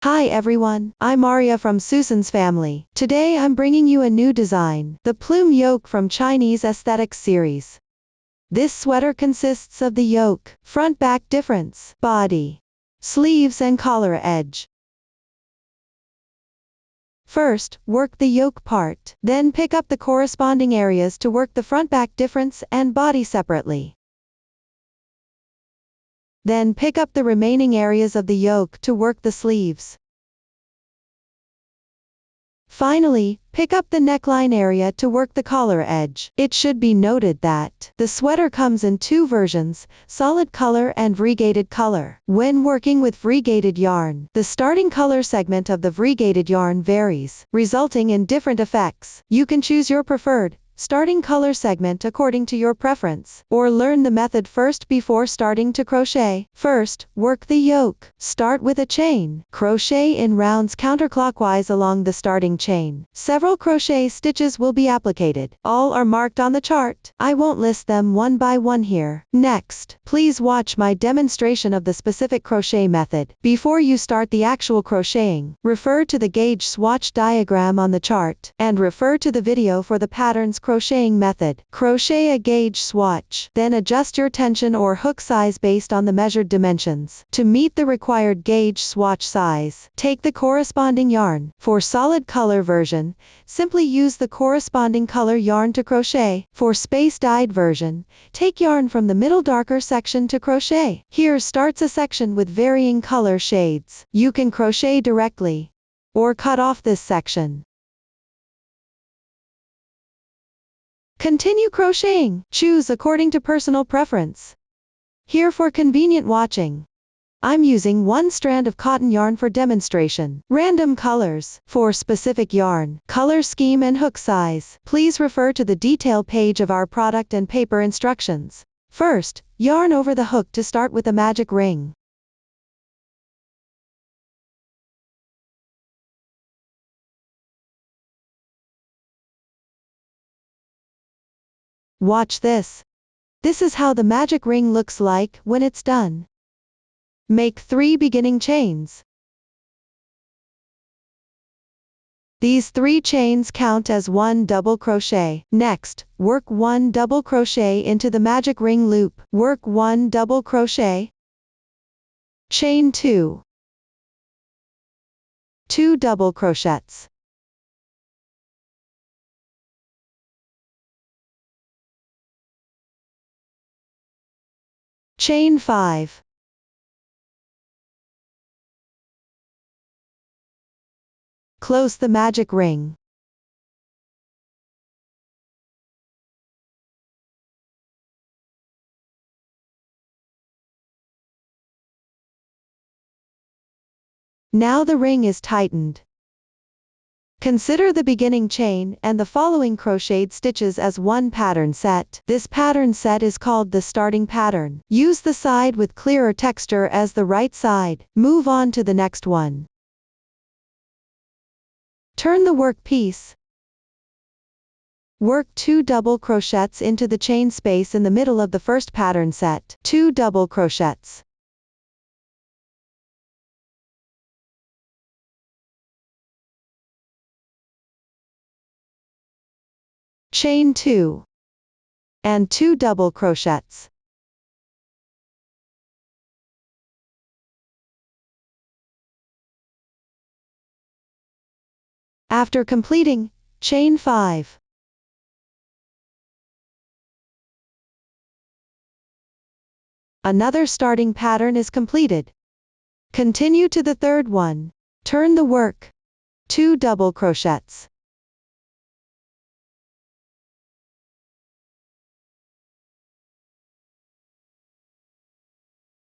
Hi everyone, I'm Aria from Susan's family. Today I'm bringing you a new design, the Plume Yoke from Chinese Aesthetics series. This sweater consists of the yoke, front-back difference, body, sleeves and collar edge. First, work the yoke part, then pick up the corresponding areas to work the front-back difference and body separately. Then pick up the remaining areas of the yoke to work the sleeves. Finally, pick up the neckline area to work the collar edge. It should be noted that the sweater comes in two versions, solid color and variegated color. When working with variegated yarn, the starting color segment of the variegated yarn varies, resulting in different effects. You can choose your preferred starting color segment according to your preference, or learn the method first before starting to crochet. First, work the yoke. Start with a chain. Crochet in rounds counterclockwise along the starting chain. Several crochet stitches will be applicated. All are marked on the chart. I won't list them one by one here. Next, please watch my demonstration of the specific crochet method. Before you start the actual crocheting, refer to the gauge swatch diagram on the chart, and refer to the video for the pattern's crocheting method. Crochet a gauge swatch, then adjust your tension or hook size based on the measured dimensions. To meet the required gauge swatch size, take the corresponding yarn. For solid color version, simply use the corresponding color yarn to crochet. For space dyed version, take yarn from the middle darker section to crochet. Here starts a section with varying color shades. You can crochet directly, or cut off this section. Continue crocheting. Choose according to personal preference. Here for convenient watching, I'm using one strand of cotton yarn for demonstration. Random colors. For specific yarn, color scheme and hook size, please refer to the detail page of our product and paper instructions. First, yarn over the hook to start with a magic ring. Watch this. This is how the magic ring looks like when it's done. Make 3 beginning chains. These 3 chains count as 1 double crochet. Next, work 1 double crochet into the magic ring loop. Work 1 double crochet. Chain 2. 2 double crochets. Chain 5. Close the magic ring. Now the ring is tightened. Consider the beginning chain and the following crocheted stitches as one pattern set. This pattern set is called the starting pattern. Use the side with clearer texture as the right side. Move on to the next one. Turn the work piece. Work 2 double crochets into the chain space in the middle of the first pattern set. 2 double crochets. Chain 2. And 2 double crochets. After completing, chain 5. Another starting pattern is completed. Continue to the third one. Turn the work. 2 double crochets.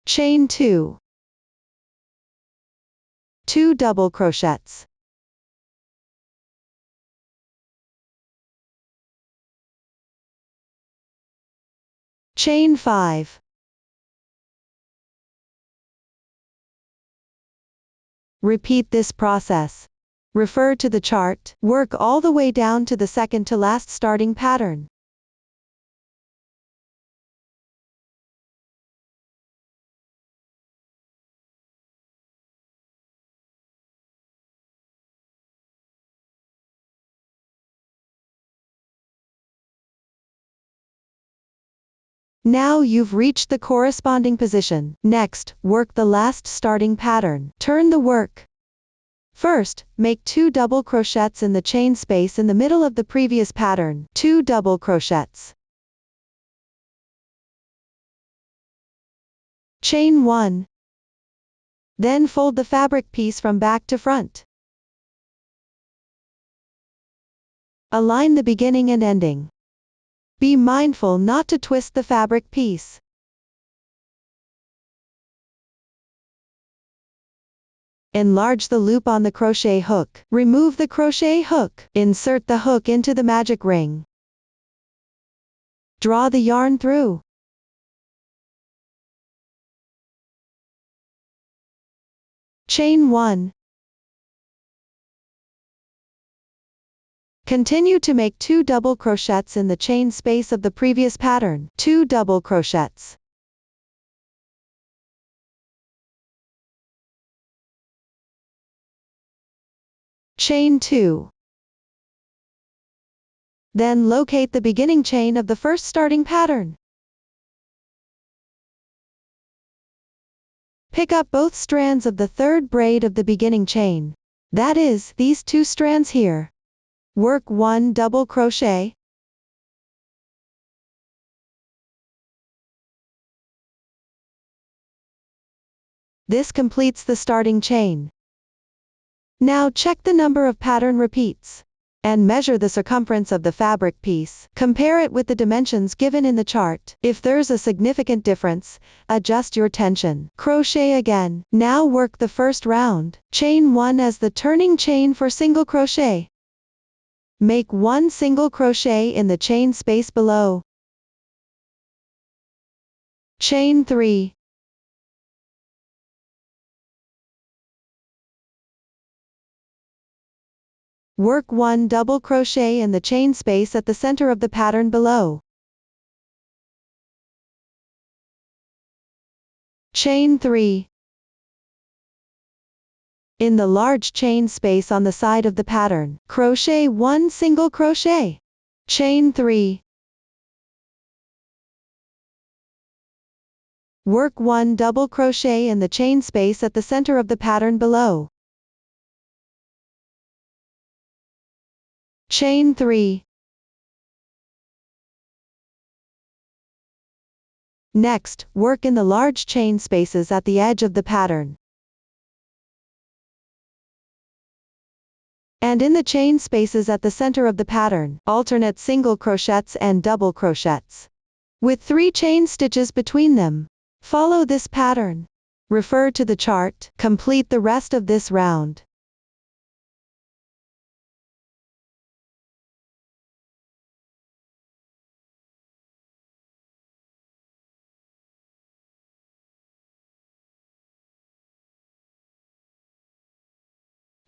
Chain 2. 2 double crochets. Chain 5. Repeat this process. Refer to the chart. Work all the way down to the second to last starting pattern. Now you've reached the corresponding position. Next, work the last starting pattern. Turn the work. First, make 2 double crochets in the chain space in the middle of the previous pattern. 2 double crochets. Chain 1. Then fold the fabric piece from back to front. Align the beginning and ending. Be mindful not to twist the fabric piece. Enlarge the loop on the crochet hook. Remove the crochet hook. Insert the hook into the magic ring. Draw the yarn through. Chain 1. Continue to make 2 double crochets in the chain space of the previous pattern. 2 double crochets. Chain 2. Then locate the beginning chain of the first starting pattern. Pick up both strands of the third braid of the beginning chain. That is, these 2 strands here. Work 1 double crochet. This completes the starting chain. Now check the number of pattern repeats. And measure the circumference of the fabric piece. Compare it with the dimensions given in the chart. If there's a significant difference, adjust your tension. Crochet again. Now work the first round. Chain 1 as the turning chain for single crochet. Make 1 single crochet in the chain space below. Chain 3. Work 1 double crochet in the chain space at the center of the pattern below. Chain 3. In the large chain space on the side of the pattern, crochet 1 single crochet. Chain 3. Work 1 double crochet in the chain space at the center of the pattern below. Chain 3. Next, work in the large chain spaces at the edge of the pattern. And in the chain spaces at the center of the pattern, alternate single crochets and double crochets. With 3 chain stitches between them. Follow this pattern. Refer to the chart. Complete the rest of this round.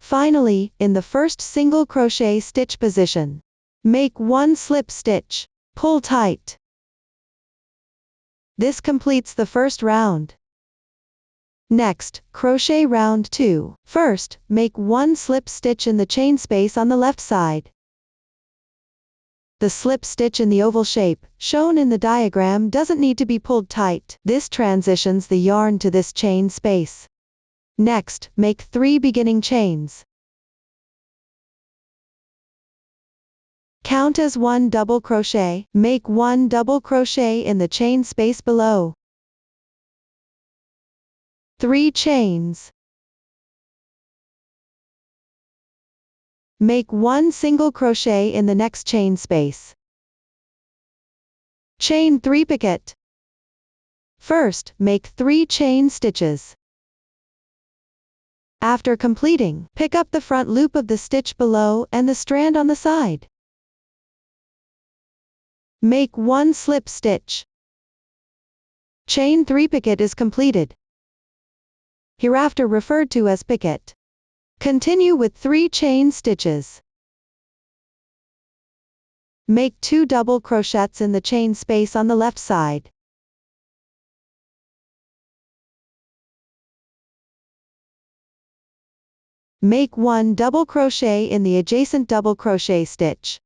Finally, in the first single crochet stitch position, make 1 slip stitch. Pull tight. This completes the first round. Next, crochet round 2. First, make 1 slip stitch in the chain space on the left side. The slip stitch in the oval shape, shown in the diagram, doesn't need to be pulled tight. This transitions the yarn to this chain space. Next, make 3 beginning chains. Count as 1 double crochet. Make 1 double crochet in the chain space below. 3 chains. Make 1 single crochet in the next chain space. Chain 3 picket. First, make 3 chain stitches. After completing, pick up the front loop of the stitch below and the strand on the side. Make 1 slip stitch. Chain 3 picket is completed. Hereafter referred to as picket. Continue with 3 chain stitches. Make 2 double crochets in the chain space on the left side. Make 1 double crochet in the adjacent double crochet stitch.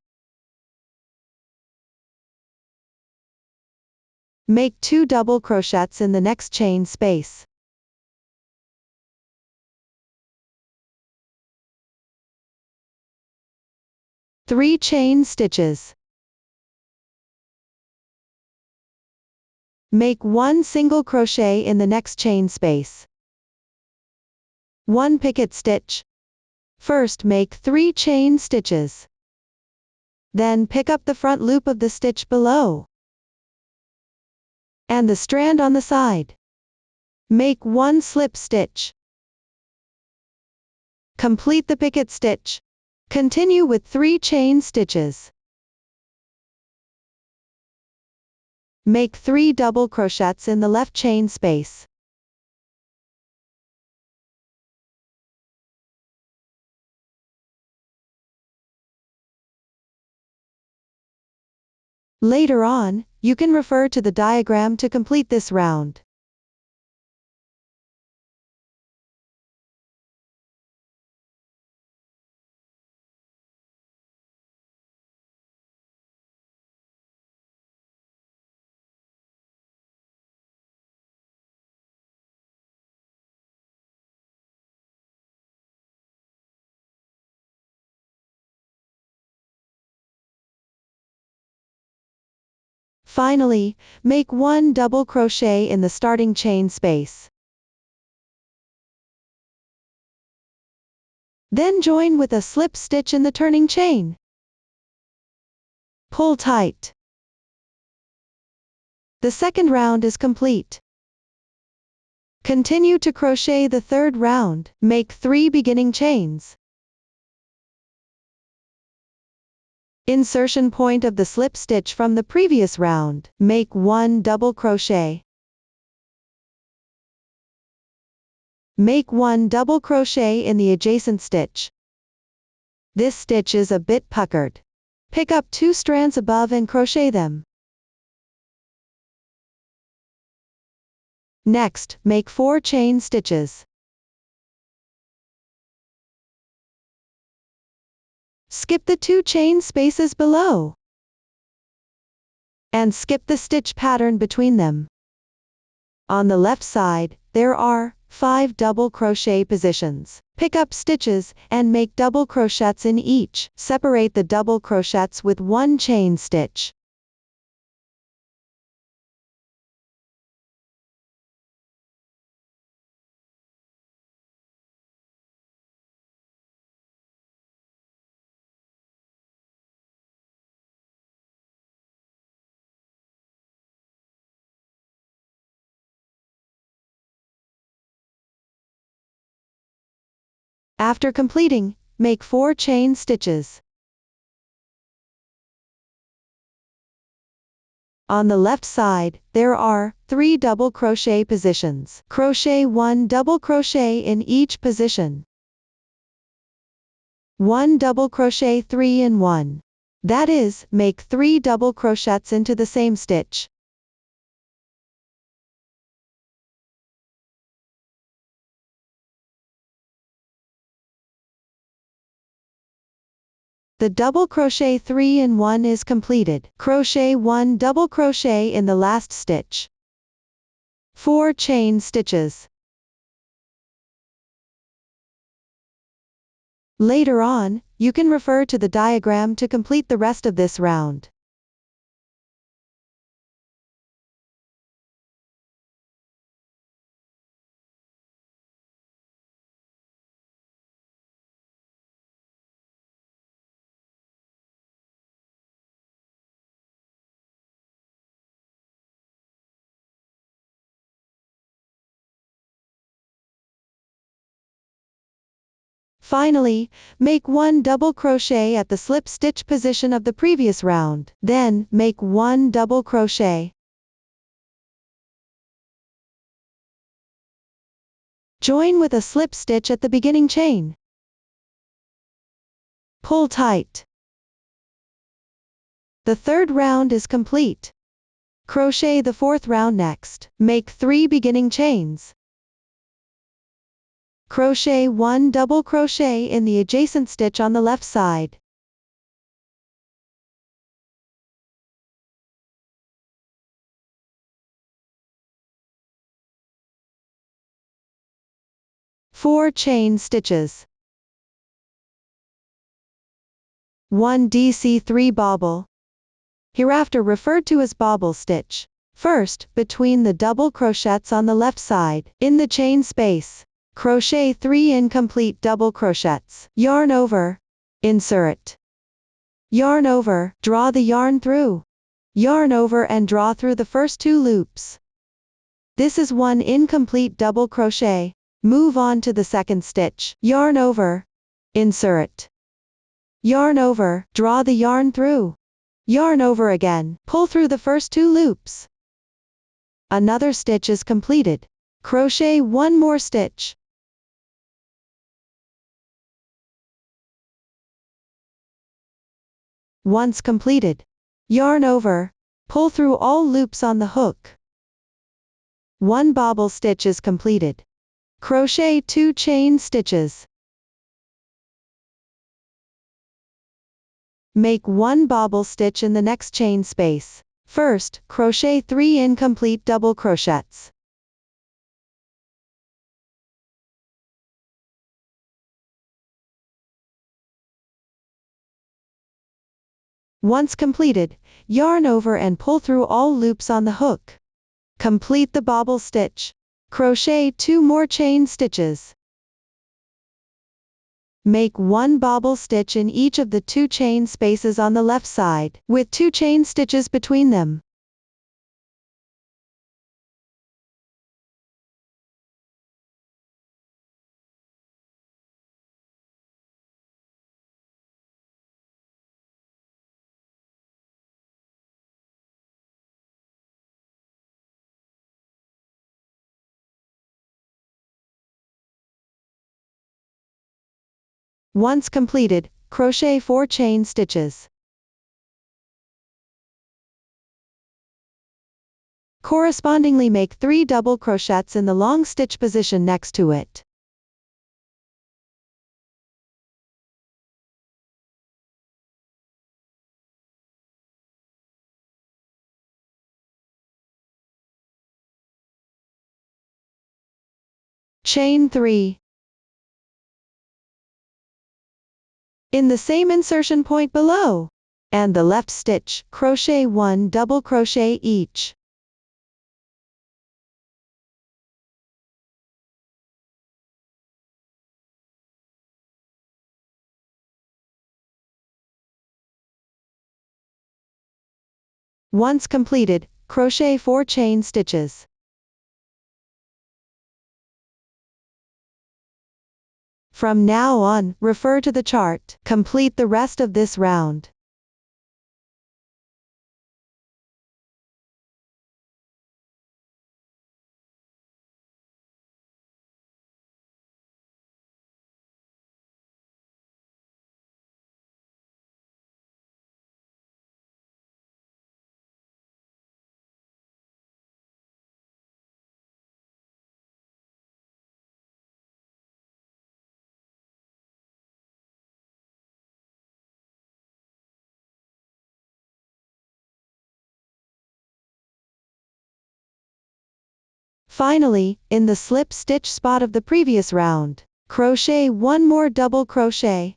Make 2 double crochets in the next chain space. Three chain stitches. Make 1 single crochet in the next chain space. 1 picket stitch. First make 3 chain stitches. Then pick up the front loop of the stitch below and the strand on the side. Make 1 slip stitch. Complete the picket stitch. Continue with 3 chain stitches. Make 3 double crochets in the left chain space. Later on, you can refer to the diagram to complete this round. Finally, make 1 double crochet in the starting chain space. Then join with a slip stitch in the turning chain. Pull tight. The second round is complete. Continue to crochet the third round. Make 3 beginning chains. Insertion point of the slip stitch from the previous round. Make 1 double crochet. Make 1 double crochet in the adjacent stitch. This stitch is a bit puckered. Pick up 2 strands above and crochet them. Next, make 4 chain stitches. Skip the 2 chain spaces below and skip the stitch pattern between them. On the left side, there are 5 double crochet positions. Pick up stitches and make double crochets in each. Separate the double crochets with 1 chain stitch. After completing, make 4 chain stitches. On the left side, there are 3 double crochet positions. Crochet 1 double crochet in each position. 1 double crochet 3 in 1. That is, make 3 double crochets into the same stitch. The double crochet 3 in 1 is completed. Crochet 1 double crochet in the last stitch. 4 chain stitches. Later on, you can refer to the diagram to complete the rest of this round. Finally, make 1 double crochet at the slip stitch position of the previous round. Then, make 1 double crochet. Join with a slip stitch at the beginning chain. Pull tight. The third round is complete. Crochet the fourth round next. Make 3 beginning chains. Crochet 1 double crochet in the adjacent stitch on the left side. 4 chain stitches. 1 DC3 bobble, hereafter referred to as bobble stitch. First, between the double crochets on the left side, in the chain space, crochet 3 incomplete double crochets. Yarn over, insert. Yarn over, draw the yarn through. Yarn over and draw through the first 2 loops. This is 1 incomplete double crochet. Move on to the second stitch. Yarn over, insert. Yarn over, draw the yarn through. Yarn over again, pull through the first 2 loops. Another stitch is completed. Crochet 1 more stitch. Once completed, yarn over, pull through all loops on the hook. 1 bobble stitch is completed. Crochet 2 chain stitches. Make 1 bobble stitch in the next chain space. First, crochet 3 incomplete double crochets. Once completed, yarn over and pull through all loops on the hook. Complete the bobble stitch. Crochet 2 more chain stitches. Make 1 bobble stitch in each of the 2 chain spaces on the left side, with 2 chain stitches between them. Once completed, crochet 4 chain stitches. Correspondingly make 3 double crochets in the long stitch position next to it. Chain 3. In the same insertion point below, and the left stitch, crochet 1 double crochet each. Once completed, crochet 4 chain stitches. From now on, refer to the chart. Complete the rest of this round. Finally, in the slip stitch spot of the previous round, crochet 1 more double crochet.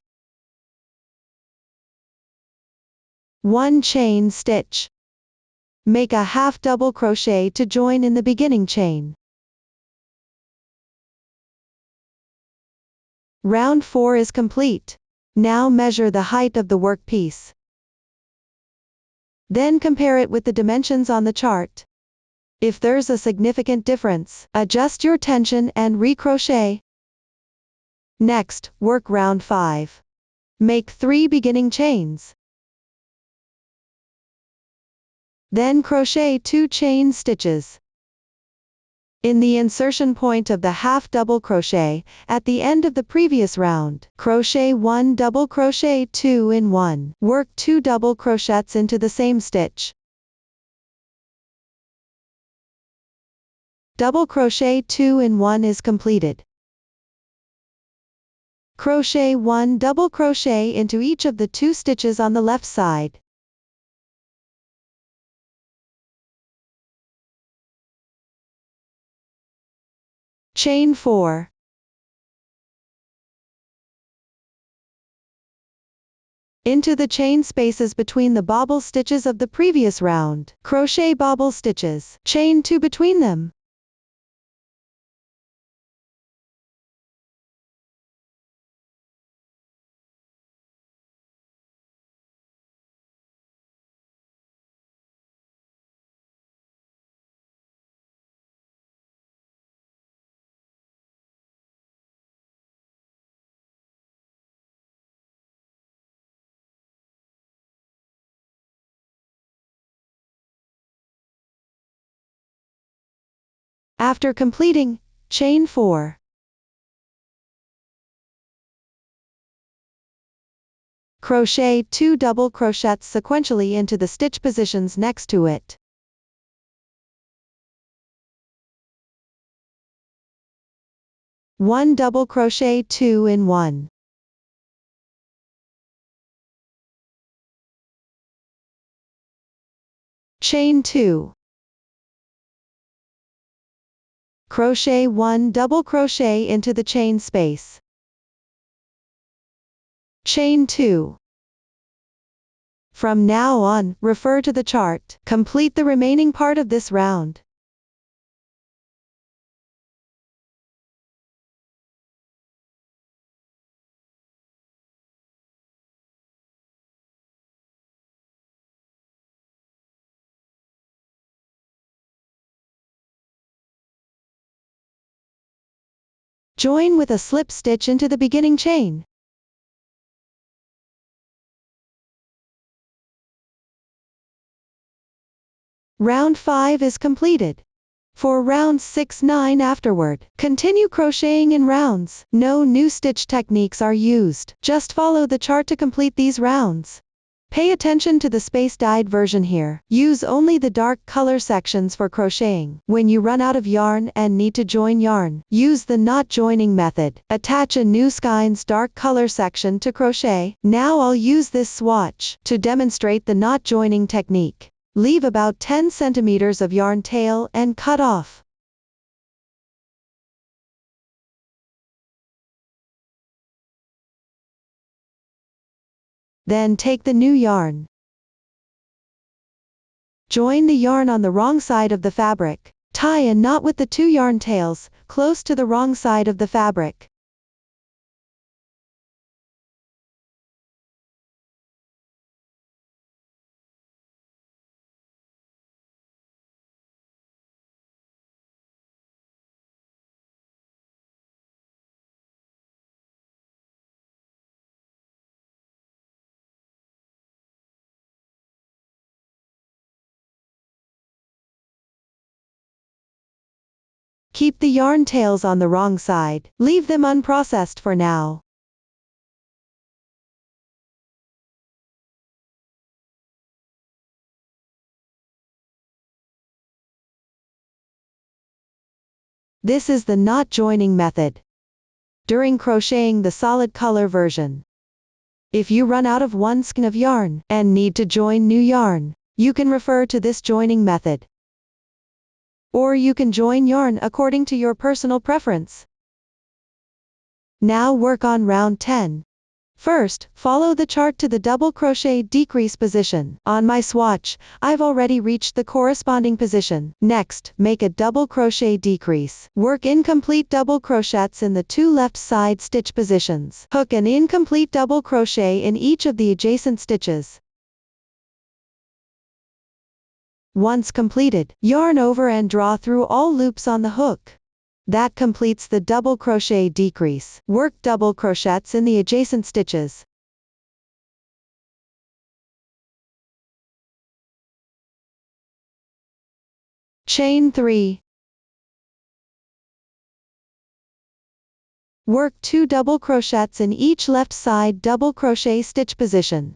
1 chain stitch. Make a half double crochet to join in the beginning chain. Round 4 is complete. Now measure the height of the workpiece. Then compare it with the dimensions on the chart. If there's a significant difference, adjust your tension and recrochet. Next, work round 5. Make 3 beginning chains. Then crochet 2 chain stitches. In the insertion point of the half double crochet, at the end of the previous round, crochet 1 double crochet 2 in 1. Work 2 double crochets into the same stitch. Double crochet 2 in 1 is completed. Crochet 1 double crochet into each of the 2 stitches on the left side. Chain 4. into the chain spaces between the bobble stitches of the previous round. Crochet bobble stitches, chain 2 between them. After completing, chain 4. Crochet 2 double crochets sequentially into the stitch positions next to it. One double crochet 2 in 1. Chain 2. Crochet 1 double crochet into the chain space. Chain 2. From now on, refer to the chart. Complete the remaining part of this round. Join with a slip stitch into the beginning chain. Round 5 is completed. For rounds 6-9 afterward, continue crocheting in rounds. No new stitch techniques are used. Just follow the chart to complete these rounds. Pay attention to the space-dyed version here. Use only the dark color sections for crocheting. When you run out of yarn and need to join yarn, use the knot joining method. Attach a new skeins dark color section to crochet. Now I'll use this swatch to demonstrate the knot joining technique. Leave about 10 centimeters of yarn tail and cut off. Then take the new yarn. Join the yarn on the wrong side of the fabric. Tie a knot with the 2 yarn tails, close to the wrong side of the fabric. Keep the yarn tails on the wrong side. Leave them unprocessed for now. This is the knot joining method. During crocheting the solid color version, if you run out of one skein of yarn and need to join new yarn, you can refer to this joining method. Or you can join yarn according to your personal preference. Now work on round 10. First, follow the chart to the double crochet decrease position. On my swatch, I've already reached the corresponding position. Next, make a double crochet decrease. Work incomplete double crochets in the 2 left side stitch positions. Hook an incomplete double crochet in each of the adjacent stitches. Once completed, yarn over and draw through all loops on the hook. That completes the double crochet decrease. Work double crochets in the adjacent stitches. Chain 3. Work 2 double crochets in each left side double crochet stitch position.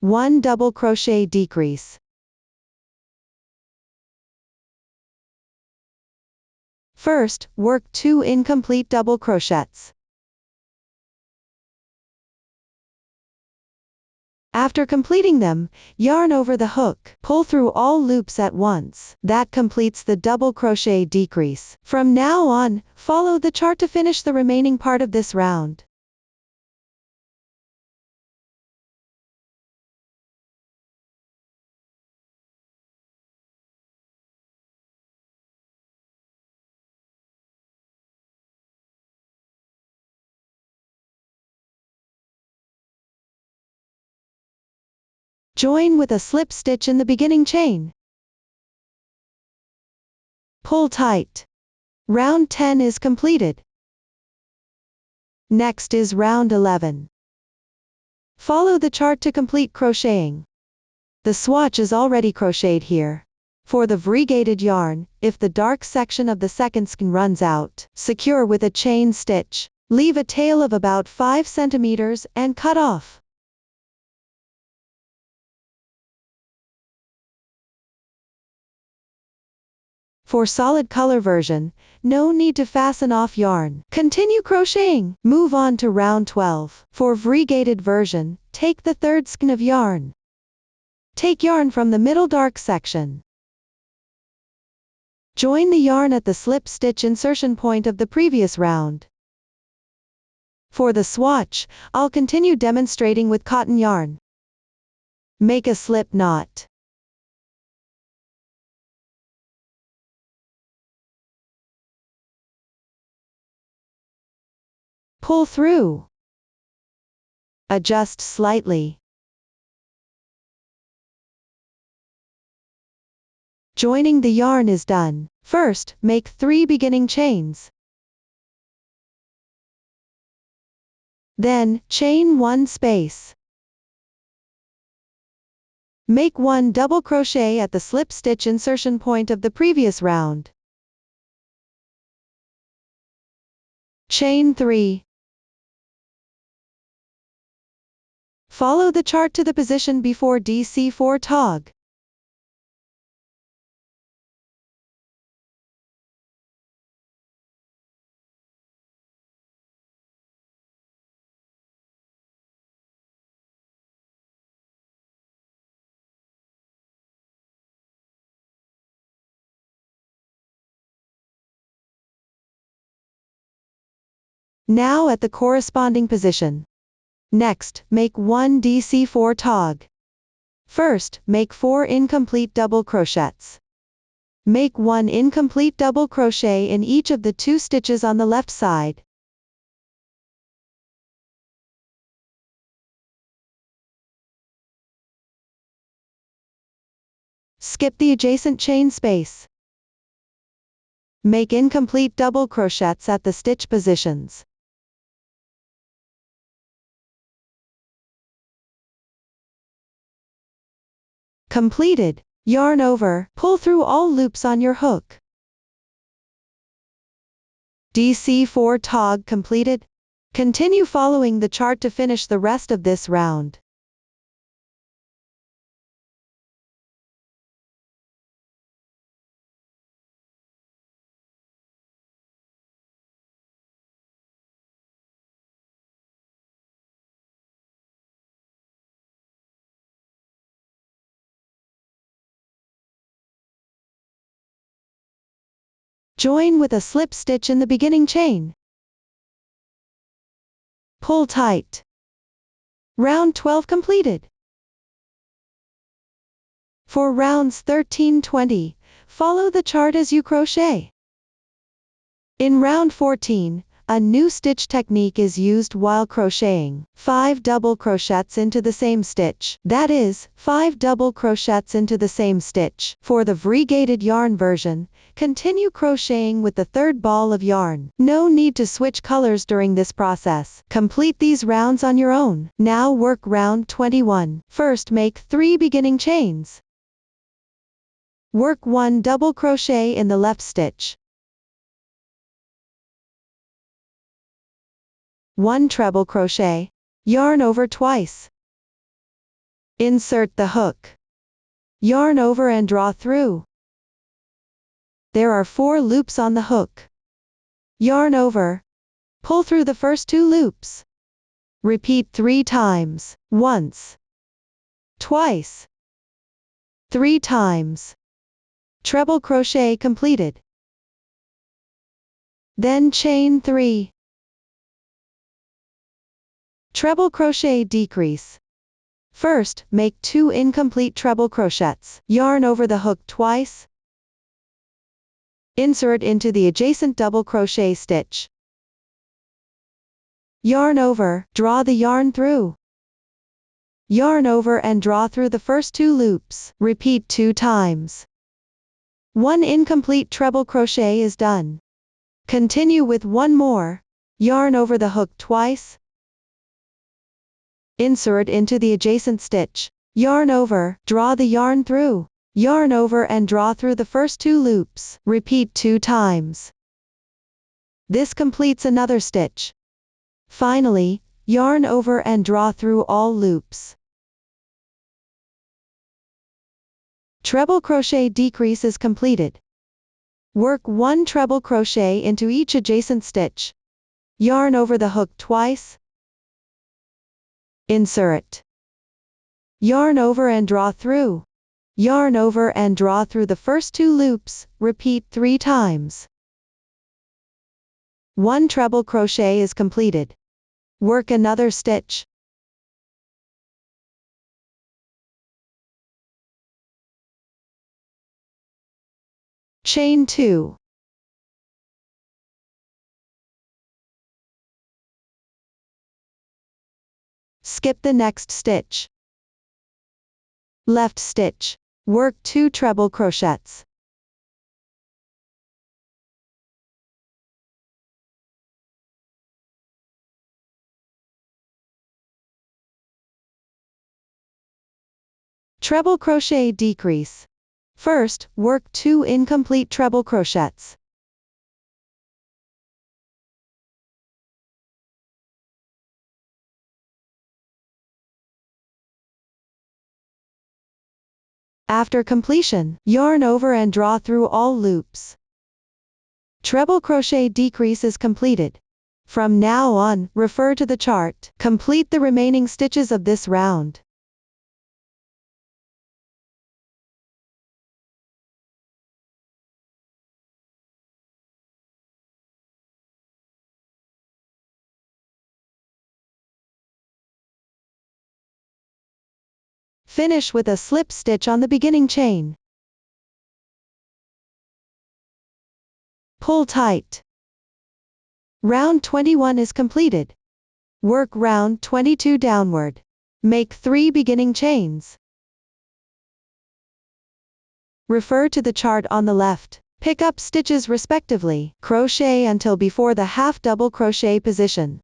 One double crochet decrease. First, work 2 incomplete double crochets. After completing them, yarn over the hook. Pull through all loops at once. That completes the double crochet decrease. From now on, follow the chart to finish the remaining part of this round. Join with a slip stitch in the beginning chain. Pull tight. Round 10 is completed. Next is round 11. Follow the chart to complete crocheting. The swatch is already crocheted here. For the variegated yarn, if the dark section of the second skein runs out, secure with a chain stitch. Leave a tail of about 5 centimeters and cut off. For solid color version, no need to fasten off yarn. Continue crocheting. Move on to round 12. For variegated version, take the third skein of yarn. Take yarn from the middle dark section. Join the yarn at the slip stitch insertion point of the previous round. For the swatch, I'll continue demonstrating with cotton yarn. Make a slip knot. Pull through. Adjust slightly. Joining the yarn is done. First, make 3 beginning chains. Then, chain 1 space. Make 1 double crochet at the slip stitch insertion point of the previous round. Chain 3. Follow the chart to the position before DC4 tog. Now at the corresponding position. Next, make 1 DC4 tog. First, make 4 incomplete double crochets. Make 1 incomplete double crochet in each of the 2 stitches on the left side. Skip the adjacent chain space. Make incomplete double crochets at the stitch positions. Completed. Yarn over, pull through all loops on your hook. DC4 tog completed. Continue following the chart to finish the rest of this round. Join with a slip stitch in the beginning chain. Pull tight. Round 12 completed. For rounds 13-20, follow the chart as you crochet. In round 14, a new stitch technique is used while crocheting. 5 double crochets into the same stitch. That is, 5 double crochets into the same stitch. For the variegated yarn version, continue crocheting with the third ball of yarn. No need to switch colors during this process. Complete these rounds on your own. Now work round 21. First, make 3 beginning chains. Work 1 double crochet in the left stitch. 1 treble crochet. Yarn over twice. Insert the hook. Yarn over and draw through. There are 4 loops on the hook. Yarn over. Pull through the first 2 loops. Repeat 3 times. Once. twice, 3 times. Treble crochet completed. Then chain 3. Treble crochet decrease. First, make 2 incomplete treble crochets. Yarn over the hook twice. Insert into the adjacent double crochet stitch. Yarn over, draw the yarn through. Yarn over and draw through the first 2 loops. Repeat 2 times. 1 incomplete treble crochet is done. Continue with 1 more. Yarn over the hook twice. Insert into the adjacent stitch. Yarn over, draw the yarn through. Yarn over and draw through the first 2 loops. Repeat 2 times. This completes another stitch. Finally, yarn over and draw through all loops. Treble crochet decrease is completed. Work 1 treble crochet into each adjacent stitch. Yarn over the hook twice. Insert. Yarn over and draw through. Yarn over and draw through the first 2 loops. Repeat 3 times. 1 treble crochet is completed. Work another stitch. Chain 2. Skip the next stitch. Left stitch. Work 2 treble crochets. Treble crochet decrease. First, work 2 incomplete treble crochets. After completion, yarn over and draw through all loops. Treble crochet decrease is completed. From now on, refer to the chart. Complete the remaining stitches of this round. Finish with a slip stitch on the beginning chain. Pull tight. Round 21 is completed. Work round 22 downward. Make 3 beginning chains. Refer to the chart on the left. Pick up stitches respectively. Crochet until before the half double crochet position.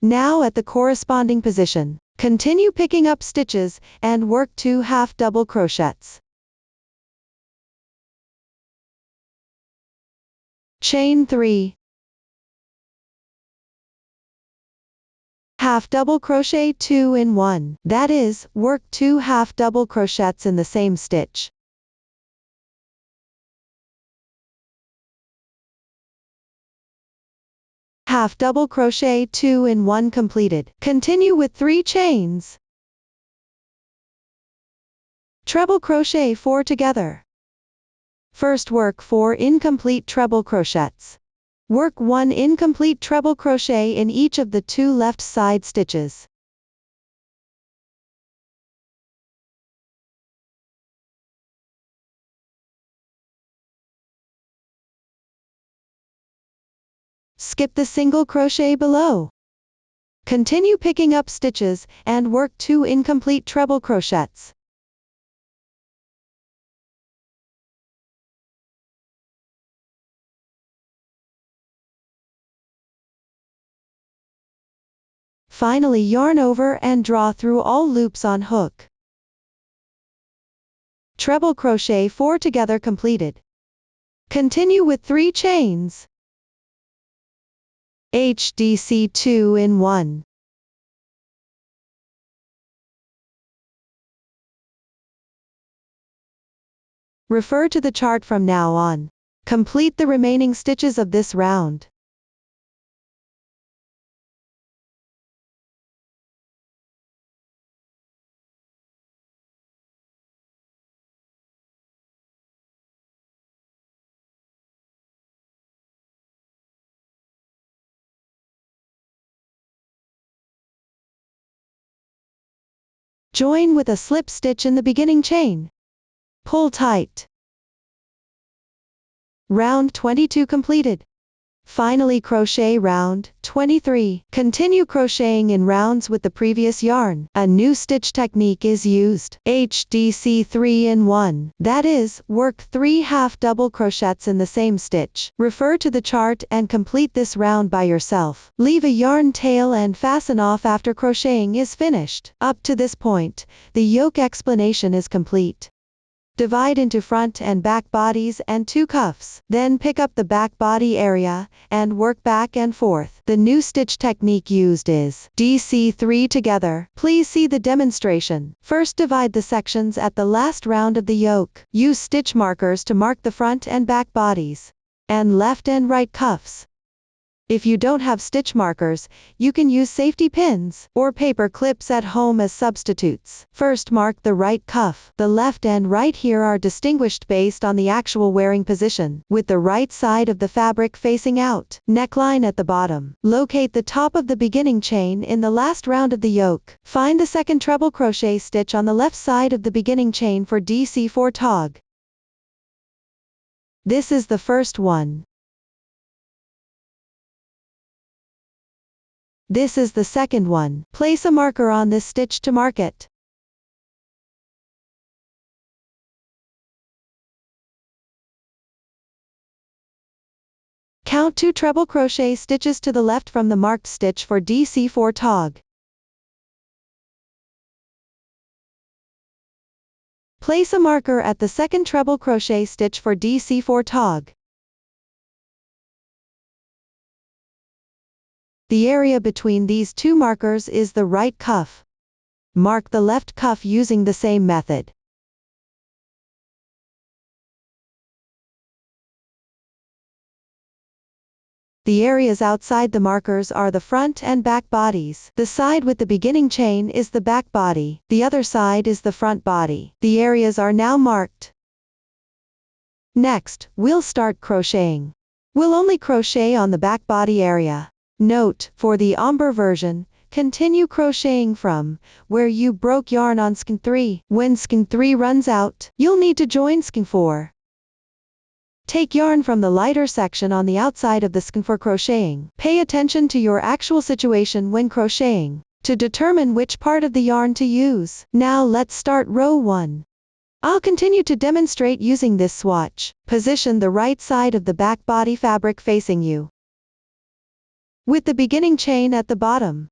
Now at the corresponding position, continue picking up stitches and work 2 half double crochets. Chain 3. Half double crochet 2 in 1, that is, work 2 half double crochets in the same stitch. Half double crochet 2 in 1 completed. Continue with 3 chains. Treble crochet 4 together. First work 4 incomplete treble crochets. Work 1 incomplete treble crochet in each of the 2 left side stitches. Skip the single crochet below. Continue picking up stitches and work 2 incomplete treble crochets. Finally, yarn over and draw through all loops on hook. Treble crochet 4 together completed. Continue with 3 chains. HDC 2 in 1. Refer to the chart from now on. Complete the remaining stitches of this round. Join with a slip stitch in the beginning chain. Pull tight. Round 22 completed. Finally, crochet round 23. Continue crocheting in rounds with the previous yarn. A new stitch technique is used. HDC 3 in 1. That is, work 3 half double crochets in the same stitch. Refer to the chart and complete this round by yourself. Leave a yarn tail and fasten off after crocheting is finished. Up to this point, the yoke explanation is complete. Divide into front and back bodies and 2 cuffs. Then pick up the back body area and work back and forth. The new stitch technique used is DC 3 together. Please see the demonstration. First, divide the sections at the last round of the yoke. Use stitch markers to mark the front and back bodies and left and right cuffs. If you don't have stitch markers, you can use safety pins or paper clips at home as substitutes. First, mark the right cuff. The left and right here are distinguished based on the actual wearing position, with the right side of the fabric facing out. Neckline at the bottom. Locate the top of the beginning chain in the last round of the yoke. Find the second treble crochet stitch on the left side of the beginning chain for DC4 tog. This is the first one. This is the second one. Place a marker on this stitch to mark it. Count 2 treble crochet stitches to the left from the marked stitch for DC4 tog. Place a marker at the second treble crochet stitch for DC4 tog. The area between these 2 markers is the right cuff. Mark the left cuff using the same method. The areas outside the markers are the front and back bodies. The side with the beginning chain is the back body. The other side is the front body. The areas are now marked. Next, we'll start crocheting. We'll only crochet on the back body area. Note, for the ombre version, continue crocheting from where you broke yarn on skein 3. When skein 3 runs out, you'll need to join skein 4. Take yarn from the lighter section on the outside of the skein for crocheting. Pay attention to your actual situation when crocheting to determine which part of the yarn to use. Now let's start row 1. I'll continue to demonstrate using this swatch. Position the right side of the back body fabric facing you, with the beginning chain at the bottom.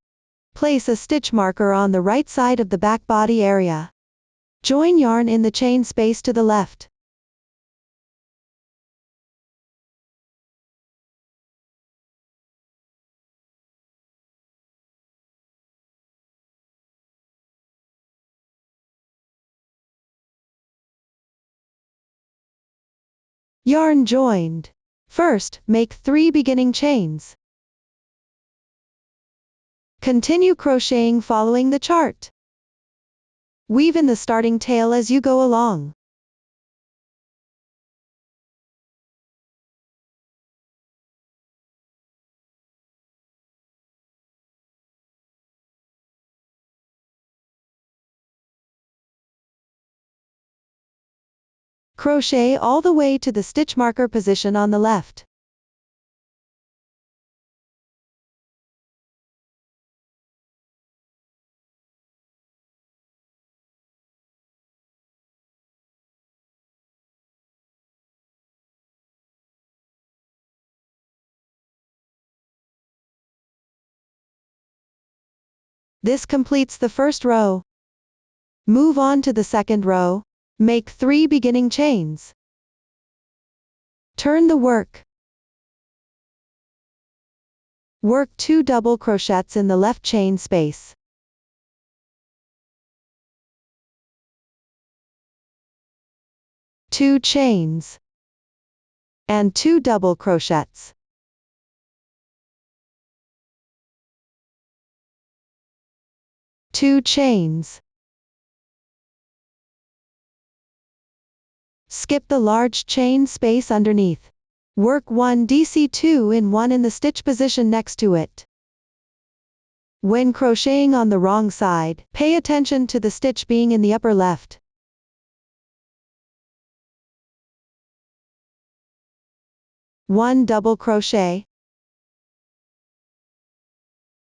Place a stitch marker on the right side of the back body area. Join yarn in the chain space to the left. Yarn joined. First, make 3 beginning chains. Continue crocheting following the chart. Weave in the starting tail as you go along. Crochet all the way to the stitch marker position on the left. This completes the first row. Move on to the second row. Make 3 beginning chains. Turn the work. Work 2 double crochets in the left chain space. Two chains and 2 double crochets. Two chains. Skip the large chain space underneath. Work 1 DC2 in 1 in the stitch position next to it. When crocheting on the wrong side, pay attention to the stitch being in the upper left. One double crochet.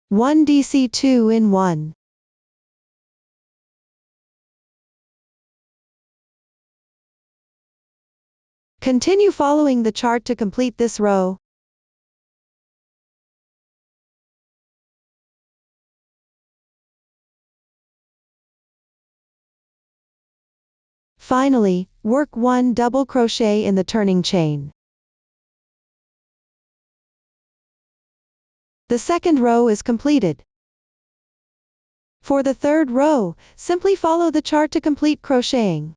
1 DC2 in 1. Continue following the chart to complete this row. Finally, work 1 double crochet in the turning chain. The second row is completed. For the third row, simply follow the chart to complete crocheting.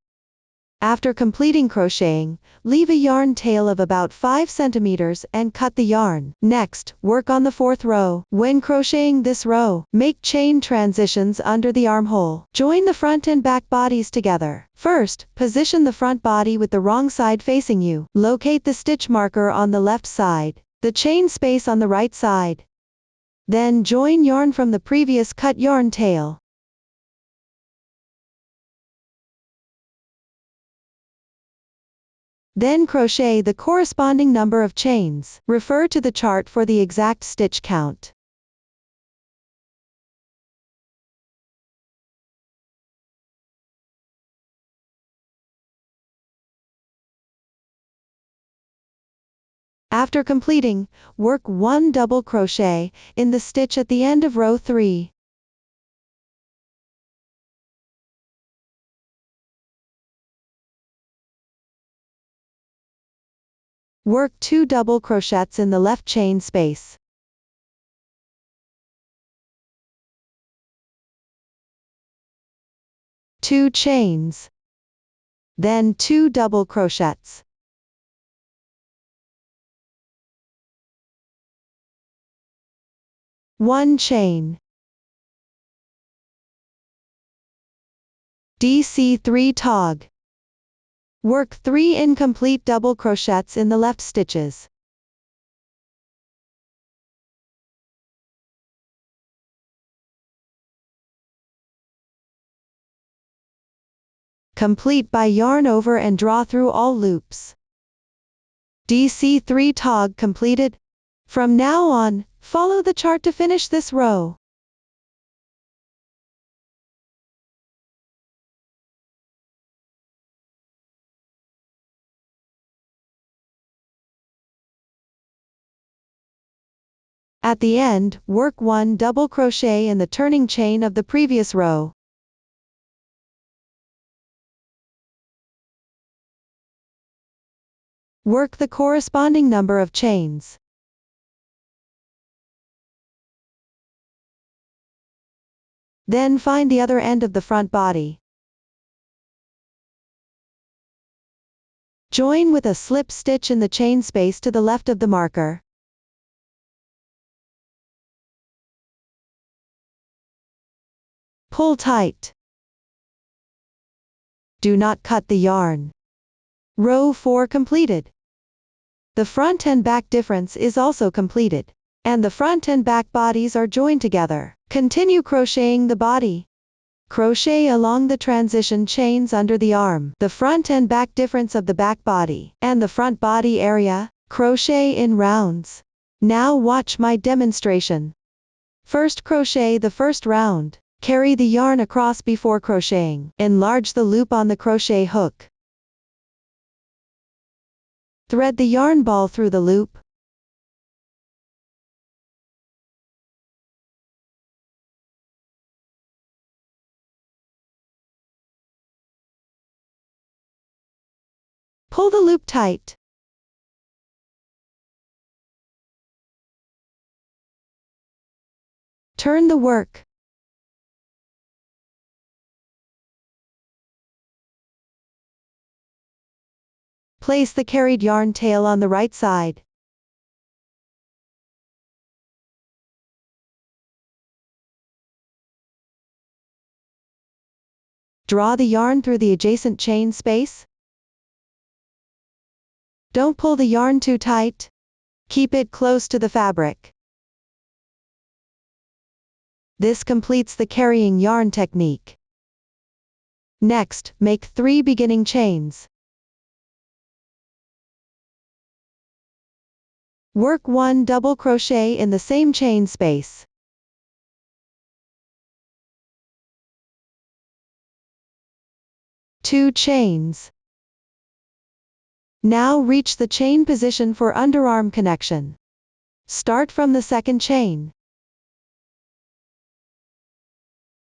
After completing crocheting, leave a yarn tail of about 5 centimeters and cut the yarn. Next, work on the fourth row. When crocheting this row, make chain transitions under the armhole. Join the front and back bodies together. First, position the front body with the wrong side facing you. Locate the stitch marker on the left side, the chain space on the right side. Then join yarn from the previous cut yarn tail. Then crochet the corresponding number of chains. Refer to the chart for the exact stitch count. After completing, work 1 double crochet in the stitch at the end of row 3. Work 2 double crochets in the left chain space. Two chains. Then 2 double crochets. One chain. DC3 tog. Work 3 incomplete double crochets in the left stitches. Complete by yarn over and draw through all loops. DC3 tog completed. From now on, follow the chart to finish this row. At the end, work 1 double crochet in the turning chain of the previous row. Work the corresponding number of chains. Then find the other end of the front body. Join with a slip stitch in the chain space to the left of the marker. Pull tight. Do not cut the yarn. Row 4 completed. The front and back difference is also completed, and the front and back bodies are joined together. Continue crocheting the body. Crochet along the transition chains under the arm, the front and back difference of the back body, and the front body area. Crochet in rounds. Now watch my demonstration. First crochet the first round. Carry the yarn across before crocheting. Enlarge the loop on the crochet hook. Thread the yarn ball through the loop. Pull the loop tight. Turn the work. Place the carried yarn tail on the right side. Draw the yarn through the adjacent chain space. Don't pull the yarn too tight. Keep it close to the fabric. This completes the carrying yarn technique. Next, make 3 beginning chains. Work 1 double crochet in the same chain space. Two chains. Now reach the chain position for underarm connection. Start from the second chain.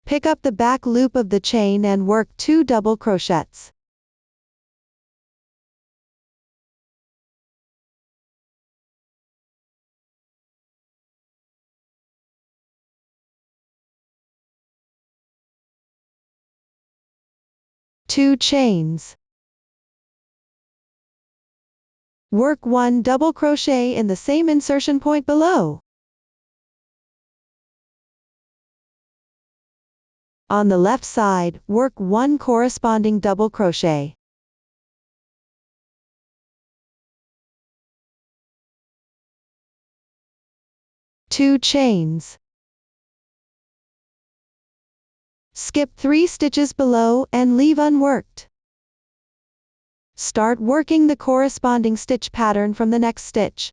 Pick up the back loop of the chain and work 2 double crochets. Two chains. Work 1 double crochet in the same insertion point below. On the left side, work 1 corresponding double crochet. Two chains. Skip 3 stitches below and leave unworked. Start working the corresponding stitch pattern from the next stitch.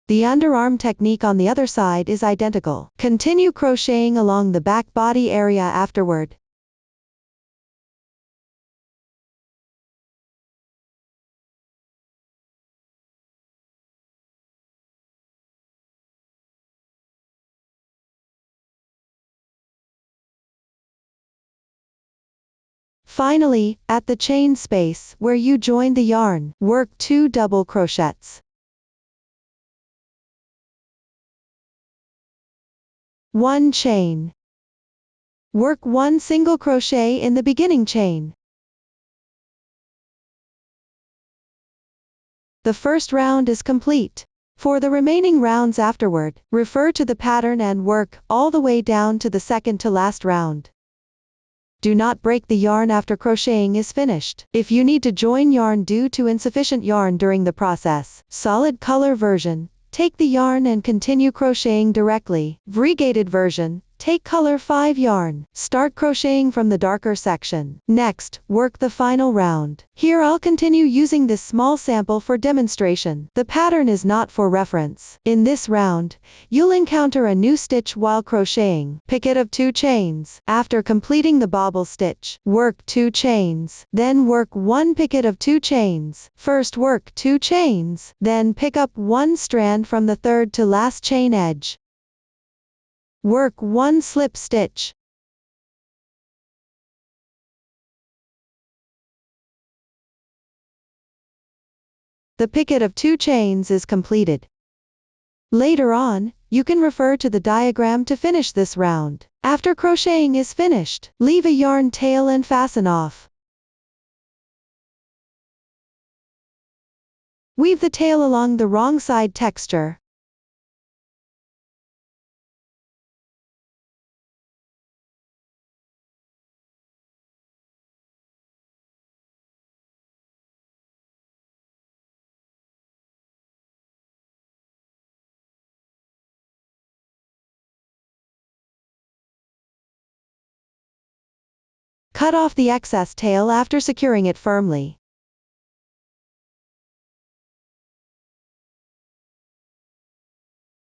The underarm technique on the other side is identical. Continue crocheting along the back body area afterward. Finally, at the chain space where you joined the yarn, work 2 double crochets. One chain. Work 1 single crochet in the beginning chain. The first round is complete. For the remaining rounds afterward, refer to the pattern and work all the way down to the second to last round. Do not break the yarn after crocheting is finished. If you need to join yarn due to insufficient yarn during the process, solid color version, take the yarn and continue crocheting directly. Variegated version, take color 5 yarn. Start crocheting from the darker section. Next, work the final round. Here I'll continue using this small sample for demonstration. The pattern is not for reference. In this round, you'll encounter a new stitch while crocheting. Picket of 2 chains. After completing the bobble stitch, work 2 chains. Then work 1 picket of 2 chains. First work 2 chains. Then pick up 1 strand from the third to last chain edge. Work 1 slip stitch. The picket of 2 chains is completed. Later on, you can refer to the diagram to finish this round. After crocheting is finished, leave a yarn tail and fasten off. Weave the tail along the wrong side texture. Cut off the excess tail after securing it firmly.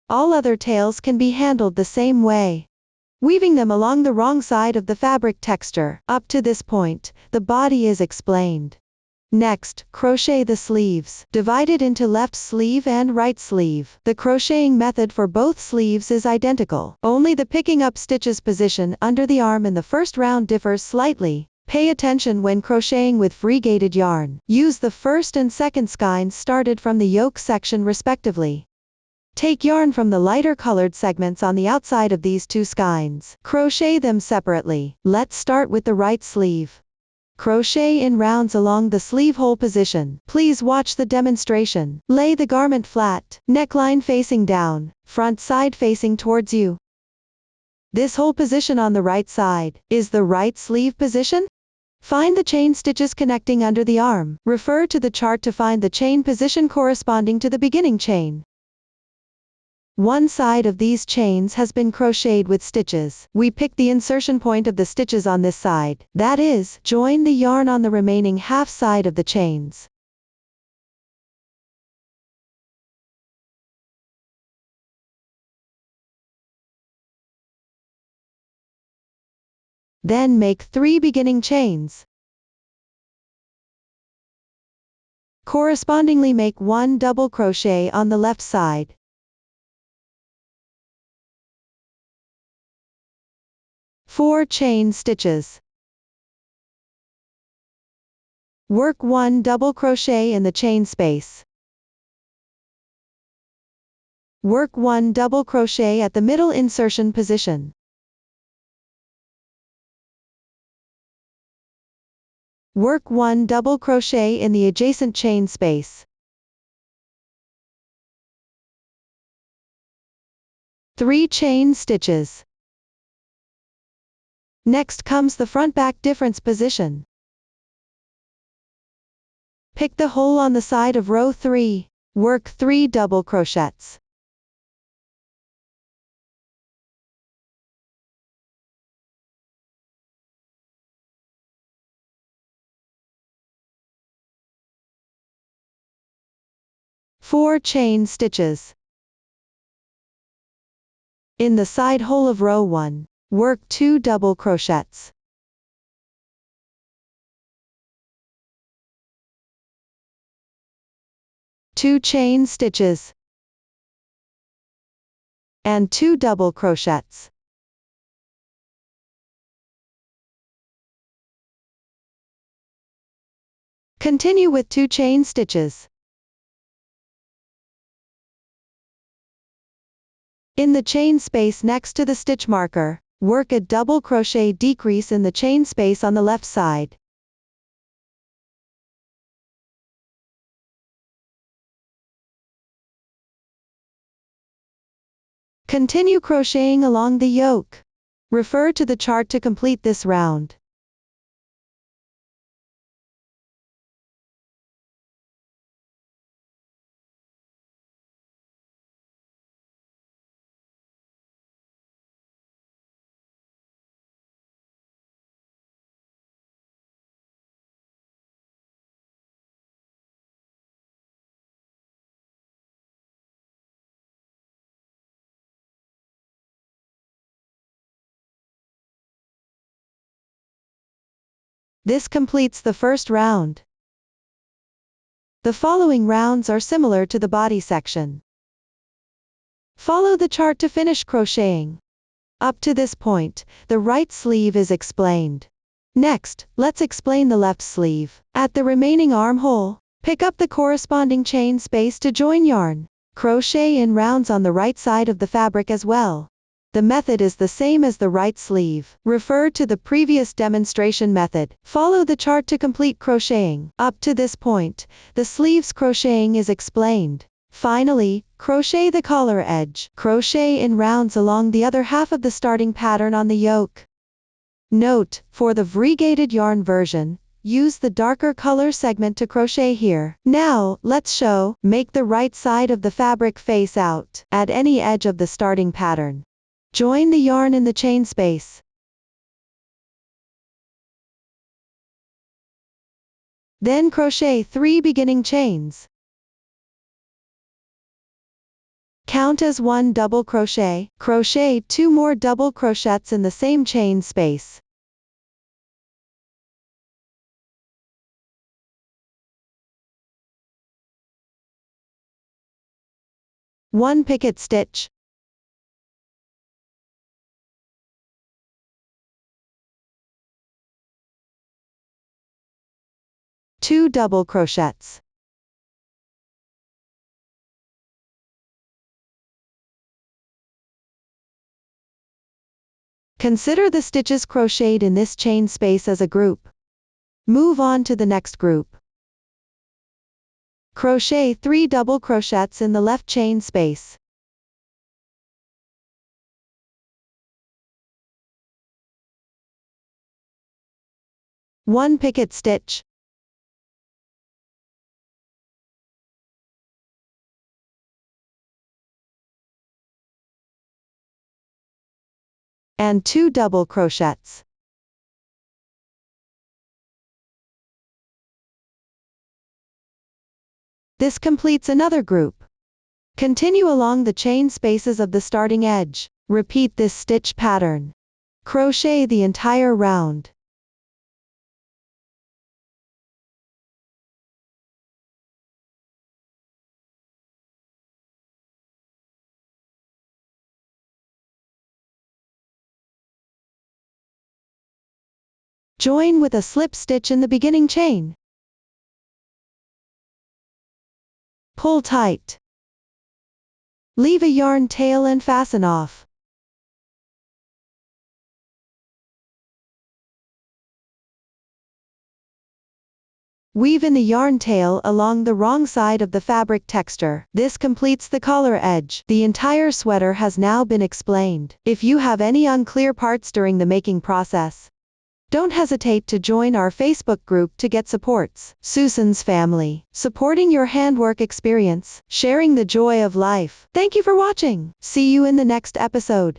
All other tails can be handled the same way. Weaving them along the wrong side of the fabric texture. Up to this point, the body is explained. Next, crochet the sleeves. Divide it into left sleeve and right sleeve. The crocheting method for both sleeves is identical. Only the picking up stitches position under the arm in the first round differs slightly. Pay attention when crocheting with variegated yarn. Use the first and second skeins started from the yoke section respectively. Take yarn from the lighter colored segments on the outside of these two skeins. Crochet them separately. Let's start with the right sleeve. Crochet in rounds along the sleeve hole position. Please watch the demonstration. Lay the garment flat, neckline facing down, front side facing towards you. This hole position on the right side is the right sleeve position. Find the chain stitches connecting under the arm. Refer to the chart to find the chain position corresponding to the beginning chain. One side of these chains has been crocheted with stitches. We pick the insertion point of the stitches on this side. That is, join the yarn on the remaining half side of the chains. Then make 3 beginning chains. Correspondingly make 1 double crochet on the left side. Four chain stitches. Work 1 double crochet in the chain space. Work 1 double crochet at the middle insertion position. Work 1 double crochet in the adjacent chain space. 3 chain stitches. Next comes the front back difference position. Pick the hole on the side of row 3. Work 3 double crochets. Four chain stitches. In the side hole of row 1, work 2 double crochets. Two chain stitches and 2 double crochets. Continue with 2 chain stitches. In the chain space next to the stitch marker, work a double crochet decrease in the chain space on the left side. Continue crocheting along the yoke. Refer to the chart to complete this round. This completes the first round. The following rounds are similar to the body section. Follow the chart to finish crocheting. Up to this point, the right sleeve is explained. Next, let's explain the left sleeve. At the remaining armhole, pick up the corresponding chain space to join yarn. Crochet in rounds on the right side of the fabric as well. The method is the same as the right sleeve. Refer to the previous demonstration method. Follow the chart to complete crocheting. Up to this point, the sleeves crocheting is explained. Finally, crochet the collar edge. Crochet in rounds along the other half of the starting pattern on the yoke. Note, for the variegated yarn version, use the darker color segment to crochet here. Now, let's show. Make the right side of the fabric face out at any edge of the starting pattern. Join the yarn in the chain space. Then crochet 3 beginning chains. Count as 1 double crochet. Crochet 2 more double crochets in the same chain space. One picket stitch. Two double crochets. Consider the stitches crocheted in this chain space as a group. Move on to the next group. Crochet 3 double crochets in the left chain space. One picket stitch. And 2 double crochets. This completes another group. Continue along the chain spaces of the starting edge. Repeat this stitch pattern. Crochet the entire round. Join with a slip stitch in the beginning chain. Pull tight. Leave a yarn tail and fasten off. Weave in the yarn tail along the wrong side of the fabric texture. This completes the collar edge. The entire sweater has now been explained. If you have any unclear parts during the making process, don't hesitate to join our Facebook group to get supports. Susan's Family, supporting your handwork experience, sharing the joy of life. Thank you for watching. See you in the next episode.